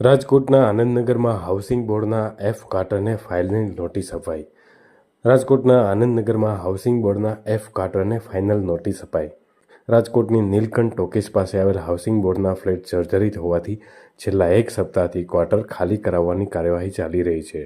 રાજકોટના આનંદનગરમાં હાઉસિંગ બોર્ડના F કાર્ટરને final notice અપાઈ. રાજકોટના આનંદનગરમાં હાઉસિંગ બોર્ડના એફ કાર્ટરને ફાઇનલ નોટિસ અપાઈ. રાજકોટની નીલકંઠ ટોકીઝ પાસે આવેલ હાઉસિંગ બોર્ડના ફ્લેટ જર્જરિત હોવાથી છેલ્લા એક સપ્તાહથી ક્વાર્ટર ખાલી કરાવવાની કાર્યવાહી ચાલી રહી છે,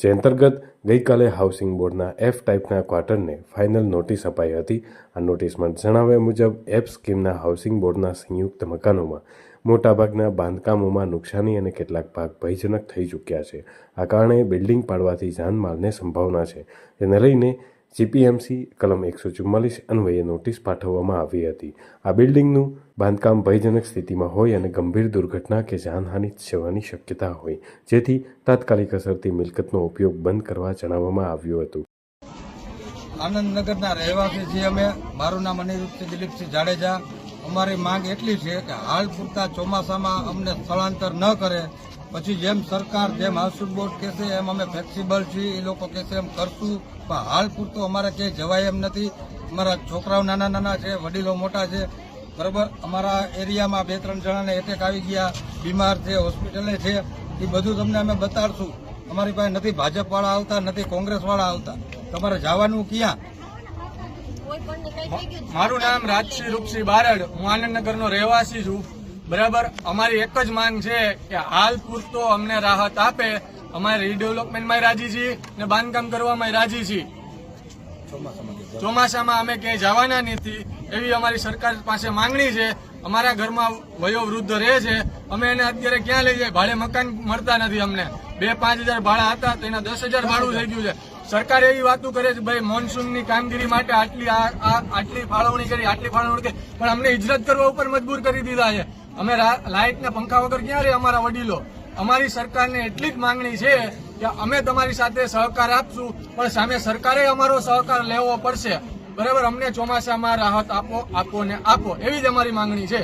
જે અંતર્ગત ગઈકાલે હાઉસિંગ બોર્ડના એફ ટાઈપના ક્વાર્ટરને ફાઇનલ નોટિસ અપાઈ હતી. આ નોટિસમાં જણાવ્યા મુજબ એફ સ્કીમના હાઉસિંગ બોર્ડના સંયુક્ત મકાનોમાં મોટાભાગના બાંધકામોમાં નુકસાની અને કેટલાક ભાગ ભયજનક થઈ ચૂક્યા છે. આ કારણે બિલ્ડિંગ પાડવાથી જાનમાલને સંભાવના છે, જેને લઈને જીપીએમસી કલમ 144 અન્વયે નોટિસ પાઠવવામાં આવી હતી. આ બિલ્ડિંગનું બાંધકામ ભયજનક સ્થિતિમાં હોય અને ગંભીર દુર્ઘટના કે જાનહાનિ થવાની શક્યતા હોય, જેથી તાત્કાલિક અસરથી મિલકતનો ઉપયોગ બંધ કરવા જણાવવામાં આવ્યું હતું. આનંદનગરના રહેવાસી છીએ અમે. મારું નામ અનિરુદ્ધસિંહ દિલીપસિંહ જાડેજા. અમારી માંગ એટલી છે કે હાલ પૂરતા ચોમાસામાં અમને સ્થળાંતર ન કરે, પછી જેમ સરકાર જેમ હાઉસિંગ બોર્ડ કહેશે એમ અમે ફ્લેક્સિબલ છીએ, એ લોકો કહેશે એમ કરશું. પણ હાલ પૂરતું અમારે ક્યાંય જવાય એમ નથી. અમારા છોકરાઓ નાના નાના છે, વડીલો મોટા છે, બરાબર. અમારા એરિયામાં 2-3 જણાને એટેક આવી ગયા, બીમાર છે, હોસ્પિટલે છે. એ બધું તમને અમે બતાડશું. અમારી પાસે નથી ભાજપવાળા આવતા, નથી કોંગ્રેસવાળા આવતા. તમારે જવાનું ક્યાં? મારું નામ રાજસિંહ રૂપસિંહ બારડ. હું આનંદનગરનો રહેવાસી છું, બરાબર. અમારી એક જ માંગ છે કે હાલ પૂરતો અમને રાહત આપે. અમારે રીડેવલપમેન્ટમાં રાજી છીએ ને બાંધકામ કરવામાં રાજી છીએ. ચોમાસામાં અમે ક્યાંય જવાના નથી એવી અમારી સરકાર પાસે માંગણી છે. અમારા ઘરમાં વયોવૃદ્ધ રહે છે, અમે એને અત્યારે ક્યાં લઈ જાય? ભાડે મકાન મળતા નથી અમને. 2-5 હજાર ભાડા હતા તો એના 10,000 ભાડું થઈ ગયું છે. સરકાર એવી વાતો કરે છે, ભાઈ મોન્સૂનની કામગીરી માટે આટલી ફાળવણી કરી, આટલી ફાળવણી કરી, પણ અમને હિજરત કરવા ઉપર મજબૂર કરી દીધા છે. અમે લાઇટના પંખા વગર ક્યાં રહે અમારા વડીલો? અમારી સરકારને એટલી જ માંગણી છે કે અમે તમારી સાથે સહકાર આપશું, પણ સામે સરકારે અમારો સહકાર લેવો પડશે, બરાબર. અમને ચોમાસામાં રાહત આપો ને આપો, એવી જ અમારી માંગણી છે.